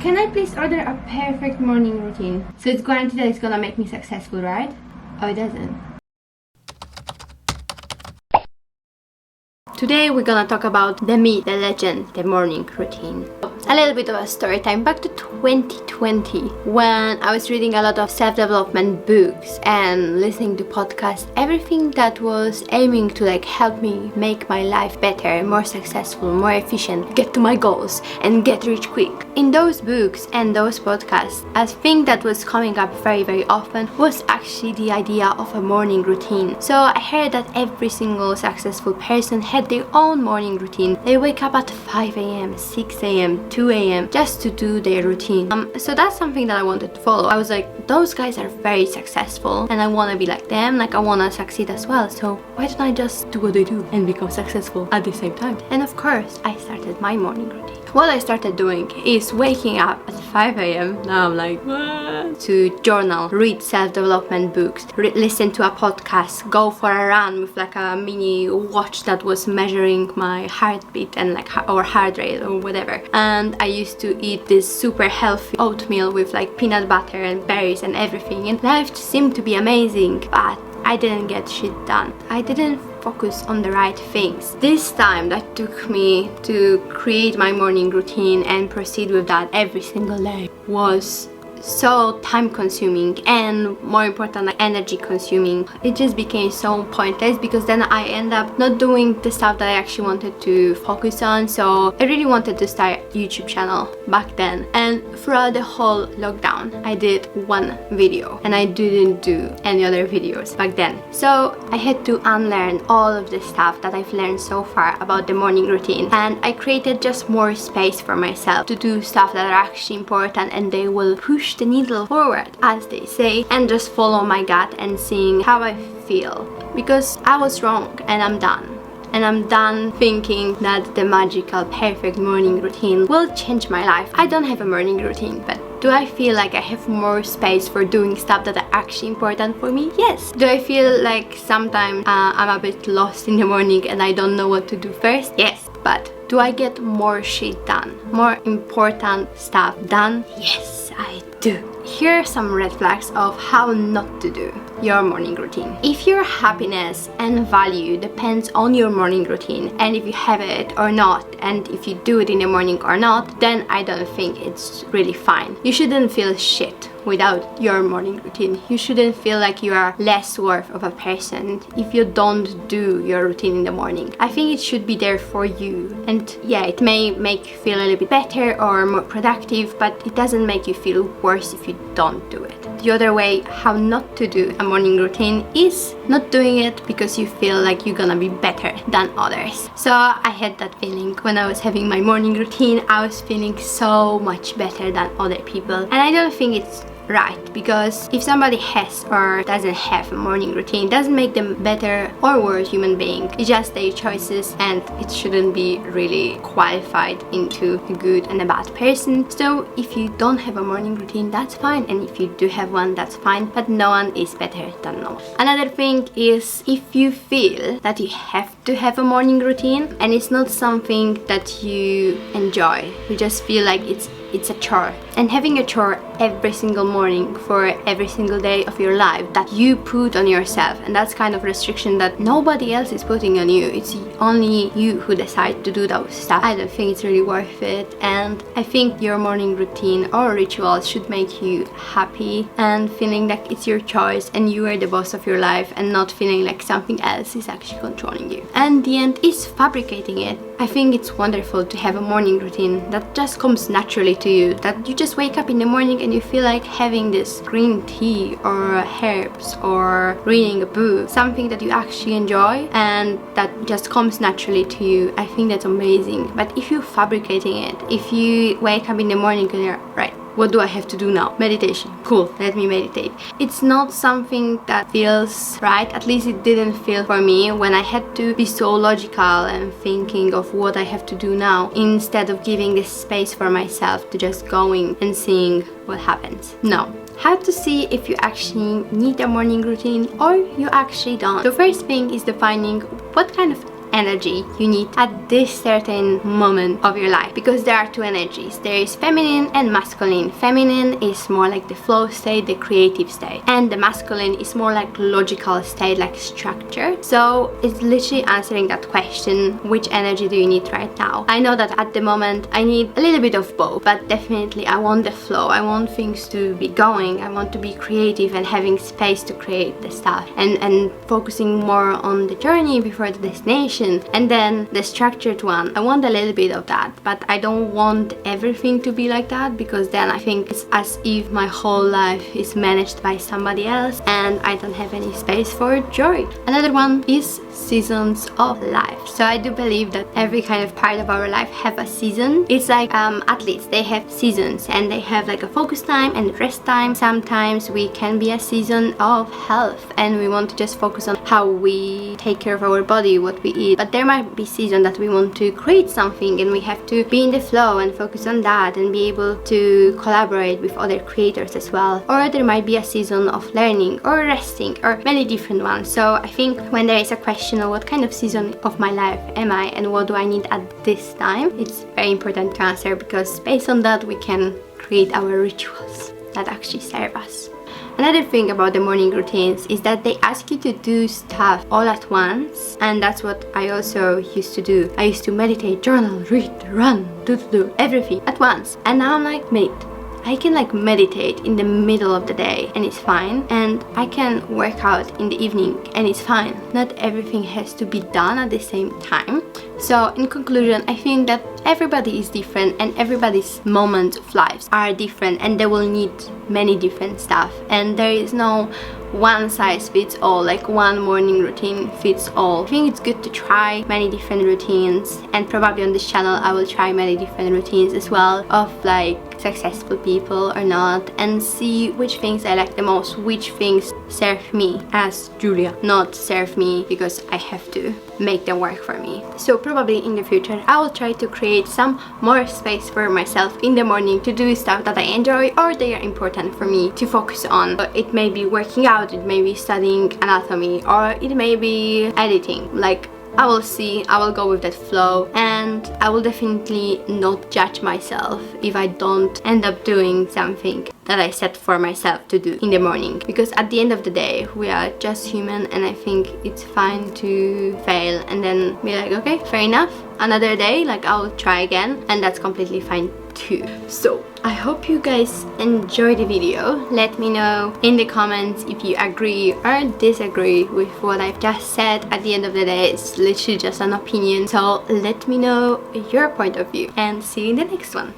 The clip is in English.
Can I please order a perfect morning routine? So it's guaranteed that it's gonna make me successful, right? Oh, it doesn't. Today we're gonna talk about the myth, the legend, the morning routine. A little bit of a story time back to 2020 when I was reading a lot of self-development books and listening to podcasts, everything that was aiming to help me make my life better, more successful, more efficient, get to my goals and get rich quick. In those books and those podcasts, a thing that was coming up very often was actually the idea of a morning routine. So I heard that every single successful person had their own morning routine. They wake up at 5 a.m, 6 a.m, 2 a.m just to do their routine. So that's something that I wanted to follow. I was like, those guys are very successful and I want to be like them, I want to succeed as well. So why don't I just do what they do and become successful at the same time? And of course, I started my morning routine. What I started doing is waking up at 5 a.m. Now I'm like, what? To journal, read self-development books, listen to a podcast, go for a run with a mini watch that was measuring my heartbeat and or heart rate or whatever. And I used to eat this super healthy oatmeal with peanut butter and berries and everything. And life seemed to be amazing, but I didn't get shit done. I didn't focus on the right things. This time that took me to create my morning routine and proceed with that every single day was so time consuming and more important energy consuming. It just became so pointless because then I end up not doing the stuff that I actually wanted to focus on. So I really wanted to start a YouTube channel back then, and throughout the whole lockdown I did one video and I didn't do any other videos back then. So I had to unlearn all of the stuff that I've learned so far about the morning routine, and I created just more space for myself to do stuff that are actually important and they will push the needle forward, as they say, and just follow my gut and seeing how I feel, because I was wrong and I'm done. And I'm done thinking that the magical perfect morning routine will change my life. I don't have a morning routine, but do I feel like I have more space for doing stuff that are actually important for me? Yes. Do I feel like sometimes I'm a bit lost in the morning and I don't know what to do first? Yes. But do I get more shit done? More important stuff done? Yes, I do. Here are some red flags of how not to do your morning routine. If your happiness and value depends on your morning routine, and if you have it or not, and if you do it in the morning or not, then I don't think it's really fine. You shouldn't feel shit without your morning routine. You shouldn't feel like you are less worth of a person if you don't do your routine in the morning. I think it should be there for you, and yeah, it may make you feel a little bit better or more productive, but it doesn't make you feel worse if you don't do it. The other way how not to do a morning routine is not doing it because you feel like you're gonna be better than others. So I had that feeling when I was having my morning routine. I was feeling so much better than other people, and I don't think it's right, because if somebody has or doesn't have a morning routine, it doesn't make them better or worse human being. It's just their choices, and it shouldn't be really qualified into a good and a bad person. So if you don't have a morning routine, that's fine, and if you do have one, that's fine, but no one is better than no one. Another thing is, if you feel that you have to have a morning routine and it's not something that you enjoy, you just feel like it's a chore, and having a chore every single morning for every single day of your life that you put on yourself, and that's kind of restriction that nobody else is putting on you, it's only you who decide to do those stuff. I don't think it's really worth it, and I think your morning routine or rituals should make you happy and feeling like it's your choice and you are the boss of your life, and not feeling like something else is actually controlling you. And the end is fabricating it. I think it's wonderful to have a morning routine that just comes naturally to you, that you just wake up in the morning and you feel like having this green tea or herbs or reading a book, something that you actually enjoy and that just comes naturally to you. I think that's amazing. But if you're fabricating it, if you wake up in the morning and you're right, what do I have to do now? Meditation. Cool, let me meditate. It's not something that feels right. At least it didn't feel for me when I had to be so logical and thinking of what I have to do now, instead of giving this space for myself to just going and seeing what happens. No. How to see if you actually need a morning routine or you actually don't. The first thing is defining what kind of energy you need at this certain moment of your life, because there are two energies. There is feminine and masculine. Feminine is more like the flow state, the creative state, and the masculine is more like logical state, like structured. So it's literally answering that question, which energy do you need right now? I know that at the moment I need a little bit of both, but definitely I want the flow. I want things to be going. I want to be creative and having space to create the stuff, and focusing more on the journey before the destination. And then the structured one, I want a little bit of that, but I don't want everything to be like that, because then I think it's as if my whole life is managed by somebody else and I don't have any space for joy. Another one is seasons of life. So I do believe that every kind of part of our life have a season. It's like athletes, they have seasons and they have like a focus time and rest time. Sometimes we can be a season of health and we want to just focus on how we take care of our body, what we eat. But there might be season that we want to create something and we have to be in the flow and focus on that and be able to collaborate with other creators as well. Or there might be a season of learning or resting, or many different ones. So I think when there is a question of what kind of season of my life am I and what do I need at this time, it's very important to answer, because based on that we can create our rituals that actually serve us. Another thing about the morning routines is that they ask you to do stuff all at once, and that's what I also used to do. I used to meditate, journal, read, run, do everything at once. And now I'm like, mate, I can like meditate in the middle of the day and it's fine, and I can work out in the evening and it's fine. Not everything has to be done at the same time. So in conclusion, I think that everybody is different and everybody's moments of lives are different, and they will need many different stuff, and there is no one size fits all, like one morning routine fits all. I think it's good to try many different routines, and probably on this channel I will try many different routines as well, of like successful people or not, and see which things I like the most, which things serve me as Julia, not serve me because I have to make them work for me. So probably in the future I will try to create some more space for myself in the morning to do stuff that I enjoy or they are important for me to focus on. It may be working out, it may be studying anatomy, or it may be editing. Like, I will see, I will go with that flow, and I will definitely not judge myself if I don't end up doing something that I set for myself to do in the morning, because at the end of the day we are just human, and I think it's fine to fail and then be like, okay, fair enough, another day, like I'll try again, and that's completely fine too. So I hope you guys enjoyed the video. Let me know in the comments if you agree or disagree with what I've just said. At the end of the day, it's literally just an opinion, so let me know your point of view, and see you in the next one.